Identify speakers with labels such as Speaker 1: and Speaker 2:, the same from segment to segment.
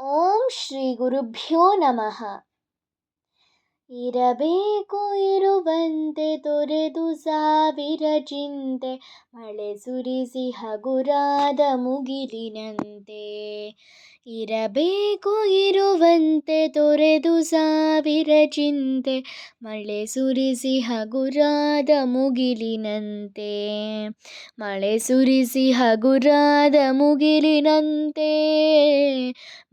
Speaker 1: ಓಂ ಶ್ರೀ ಗುರುಭ್ಯೋ ನಮಃ. ಇರಬೇಕು ಇರುವಂತೆ ತೊರೆದು ಸಾವಿರ ಚಿಂತೆ, ಮಳೆ ಸುರಿಸಿ ಹಗುರಾದ ಮುಗಿಲಿನಂತೆ. ಇರಬೇಕು ಇರುವಂತೆ ತೊರೆದು ಸಾವಿರ ಚಿಂತೆ, ಮಳೆ ಸುರಿಸಿ ಹಗುರಾದ ಮುಗಿಲಿನಂತೆ. ಮಳೆ ಸುರಿಸಿ ಹಗುರಾದ ಮುಗಿಲಿನಂತೆ,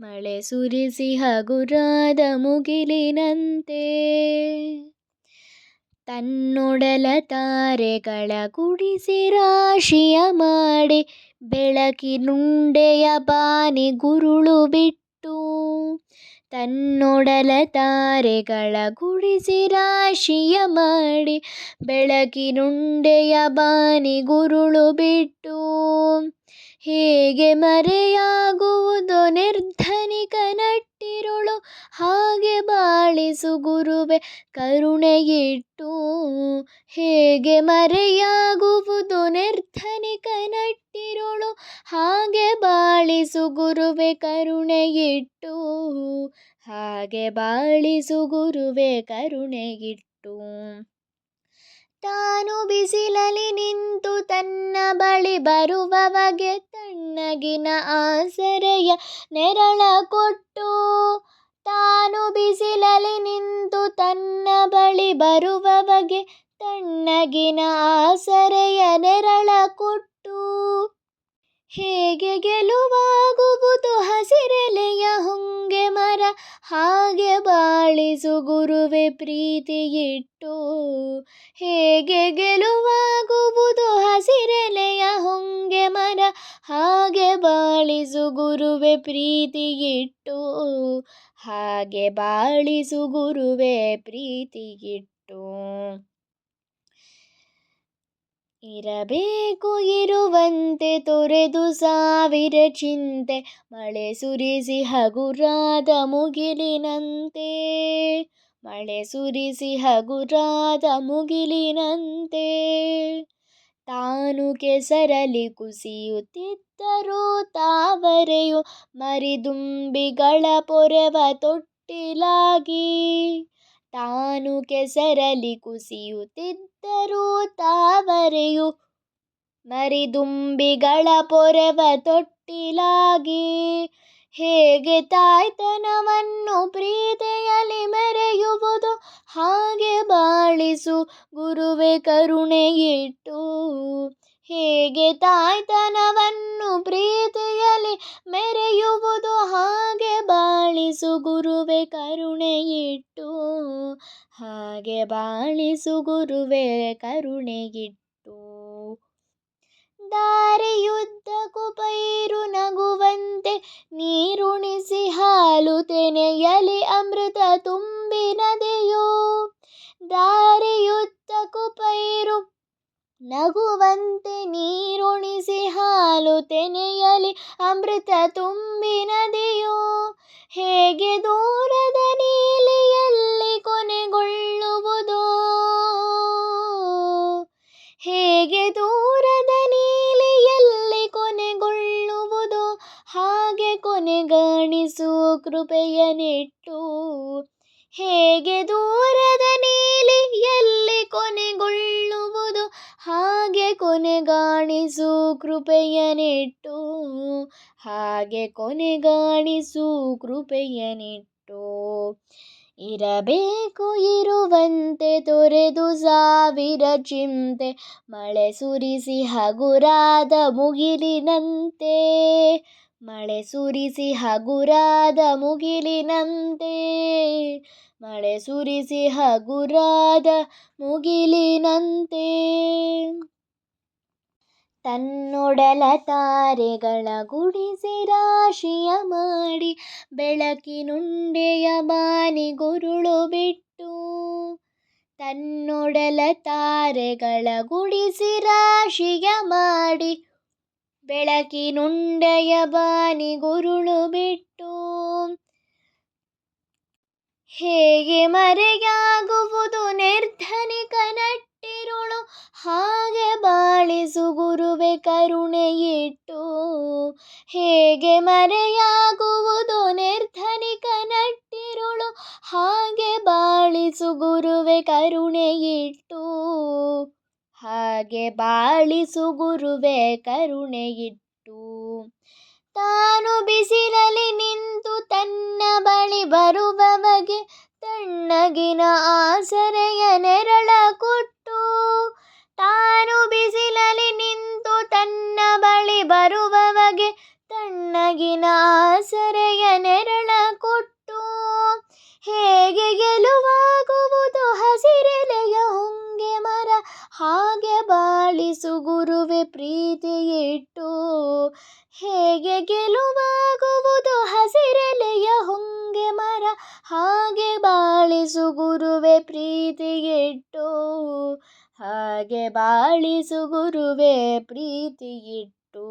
Speaker 1: ಮಳೆ ಸುರಿಸಿ ಹಗುರಾದ ಮುಗಿಲಿನಂತೆ. ತನ್ನೊಡಲ ತಾರೆಗಳ ಗುಡಿಸಿ ರಾಶಿಯ ಮಾಡಿ, ಬೆಳಕಿನುಂಡೆಯ ಬಾನಿ ಗುರುಳು ಬಿಟ್ಟು. ತನ್ನೊಡಲ ತಾರೆಗಳ ಗುಡಿಸಿ ರಾಶಿಯ ಮಾಡಿ, ಬೆಳಕಿನುಂಡೆಯ ಬಾನಿ ಗುರುಳು ಬಿಟ್ಟು. ಹೇಗೆ ಮರೆಯಾಗುವುದೋ ನಿರ್ಧನಿಕ ನಟ್ಟಿರುಳು, ಹಾಗೆ ಬಾಳಿಸು ಗುರುವೆ ಕರುಣೆಯಿಟ್ಟು. ಹೇಗೆ ಮರೆಯಾಗುವುದೋ ನಿರ್ಧನಿಕ ನಟ್ಟಿರುಳು, ಹಾಗೆ ಬಾಳಿಸು ಗುರುವೆ ಕರುಣೆಯಿಟ್ಟು. ಹಾಗೆ ಬಾಳಿಸು ಗುರುವೆ ಕರುಣೆಯಿಟ್ಟು. ತಾನು ಬಿಸಿಲಲ್ಲಿ ನಿಂತು ತನ್ನ ಬಳಿ ಬರುವವಗೆ ತಣ್ಣಗಿನ ಆಸರೆಯ ನೆರಳ ಕೊಟ್ಟು. ತಾನು ಬಿಸಿಲಲ್ಲಿ ನಿಂತು ತನ್ನ ಬಳಿ ಬರುವವಗೆ ತಣ್ಣಗಿನ ಆಸರೆಯ ನೆರಳ ಕೊಟ್ಟು. ಹೇಗೆ ಗೆಲುವಾಗುವುದು ಹಸಿರೆಲೆಯ ಹೊಂಗೆ ಮರ, ಹಾಗೆ ಬಾಳಿಸು ಗುರುವೆ ಪ್ರೀತಿಯಿಟ್ಟು. ಹೇಗೆ ಗೆಲುವಾಗುವುದು ಹಸಿರೆಲೆಯ ಹೊಂಗೆ ಮರ, ಹಾಗೆ ಬಾಳಿಸು ಗುರುವೆ ಪ್ರೀತಿಯಿಟ್ಟು. ಹಾಗೆ ಬಾಳಿಸು ಗುರುವೆ ಪ್ರೀತಿಯಿಟ್ಟು. ಇರಬೇಕು ಇರುವಂತೆ ತೊರೆದು ಸಾವಿರ ಚಿಂತೆ, ಮಳೆ ಸುರಿಸಿ ಹಗುರಾದ ಮುಗಿಲಿನಂತೆ. ಮಳೆ ಸುರಿಸಿ ಹಗುರಾದ ಮುಗಿಲಿನಂತೆ. ತಾನು ಕೆಸರಲಿ ಕುಸಿಯುತ್ತಿದ್ದರೂ ತಾವರೆಯು ಮರಿದುಂಬಿಗಳ ಪೊರೆವ ತೊಟ್ಟಿಲಾಗಿ. ತಾನು ಕೆಸರಲಿ ಕುಸಿಯುತ್ತಿದ್ದರೂ ತಾವರೆಯು ಮರಿದುಂಬಿಗಳ ಪೊರೆವ ತೊಟ್ಟಿಲಾಗಿ. ಹೇಗೆ ತಾಯ್ತನವನ್ನು ಪ್ರೀತಿಯಲ್ಲಿ ಮೆರೆಯುವುದು, ಹಾಗೆ ಬಾಳಿಸು ಗುರುವೆ ಕರುಣೆಯಿಟ್ಟು. ಹೇಗೆ ತಾಯ್ತನವನ್ನು ಪ್ರೀತಿಯಲ್ಲಿ ಮೆರೆಯುವುದು, ಹಾಗೆ ಬಾಳಿಸು ಗುರುವೆ ಕರುಣೆಯಿಟ್ಟು. ಹಾಗೆ ಬಾಳಿಸು ಗುರುವೆ ಕರುಣೆಯಿಟ್ಟು. ದಾರಿಯುದ್ದಕ್ಕೂ ಪೈರು ನಗುವಂತೆ ನೀರುಣಿಸಿ ಹಾಲು ತೆನೆಯಲಿ ಅಮೃತ ತುಂಬಿ ನದಿಯೋ. ದಾರಿಯುದ್ದಕ್ಕೂ ಪೈರು ನಗುವಂತೆ ನೀರುಣಿಸಿ ಹಾಲು ತೆನೆಯಲಿ ಅಮೃತ ತುಂಬಿ ನದಿಯೋ. ಹೇಗೆ ದೂರದ ನೀಲಿಯಲ್ಲಿ ಕೊನೆಗೊಳ್ಳುವುದೋ, ಹೇಗೆ ದೂರದ ನೀಲಿಯಲ್ಲಿ ಕೊನೆಗೊಳ್ಳುವುದೋ, ಹಾಗೆ ಕೊನೆಗಾಣಿಸು ಕೃಪೆಯನಿಟ್ಟು. ಹೇಗೆ ದೂರದ ನೀಲಿಯಲ್ಲಿ ಕೊನೆಗೊಳ್ಳುವುದು, ಹಾಗೆ ಕೊನೆಗಾಣಿಸು ಕೃಪೆಯನಿಟ್ಟು. ಹಾಗೆ ಕೊನೆಗಾಣಿಸು ಕೃಪೆಯನಿಟ್ಟು. ಇರಬೇಕು ಇರುವಂತೆ ತೊರೆದು ಸಾವಿರ ಚಿಂತೆ, ಮಳೆ ಸುರಿಸಿ ಹಗುರಾದ ಮುಗಿಲಿನಂತೆ. ಮಳೆ ಸುರಿಸಿ ಹಗುರಾದ ಮುಗಿಲಿನಂತೆ. ಮಳೆ ಸುರಿಸಿ ಹಗುರಾದ ಮುಗಿಲಿನಂತೆ. ತನ್ನೊಡಲ ತಾರೆಗಳ ಗುಡಿಸಿ ರಾಶಿಯ ಮಾಡಿ, ಬೆಳಕಿನುಂಡೆಯ ಬಾನಿ ಗುರುಳು ಬಿಟ್ಟು. ತನ್ನೊಡಲ ತಾರೆಗಳ ಗುಡಿಸಿ ರಾಶಿಯ ಮಾಡಿ, ಬೆಳಕಿನುಂಡೆಯ ಬಾನಿ ಗುರುಳು ಬಿಟ್ಟು. ಹೇಗೆ ಮರೆಯಾಗುವುದು ನಿರ್ಧನಿಕ ನಟ್ಟಿರುಳು, ಹಾಗೆ ಬಾಳಿಸು ಗುರುವೆ ಕರುಣೆಯಿಟ್ಟು. ಹೇಗೆ ಮರೆಯಾಗುವುದು ಹಾಗೆ ಬಾಳಿಸು ಗುರುವೆ ಕರುಣೆಯಿಟ್ಟು. ಹಾಗೆ ಬಾಳಿಸು ಗುರುವೆ ಕರುಣೆಯಿಟ್ಟು. ತಾನು ಬಿಸಿಲಲ್ಲಿ ನಿಂತು ತನ್ನ ಬಳಿ ಬರುವವಗೆ ತಣ್ಣಗಿನ ಆಸರೆಯ ನೆರಳ ಕೊಟ್ಟು. ತಾನು ಬಿಸಿಲಲ್ಲಿ ನಿಂತು ತನ್ನ ಬಳಿ ಬರುವವಗೆ ತಣ್ಣಗಿನ ಆಸರೆಯ ನೆರಳ ಕೊಟ್ಟು. ಹೇಗೆ ಗೆಲುವಾಗುವುದು ಹಸಿರೆಲೆಯ ಹೊಂಗೆ ಮರ, ಹಾಗೆ ಬಾಳಿಸು ಗುರುವೆ ಪ್ರೀತಿಯಿಟ್ಟು. ಹೇಗೆ ಗೆಲುವಾಗುವುದು ಹಸಿರೆಲೆಯ ಹೊಂಗೆ ಮರ, ಹಾಗೆ ಬಾಳಿಸು ಗುರುವೆ ಪ್ರೀತಿಯಿಟ್ಟು. ಹಾಗೆ ಬಾಳಿಸು ಗುರುವೆ ಪ್ರೀತಿಯಿಟ್ಟು.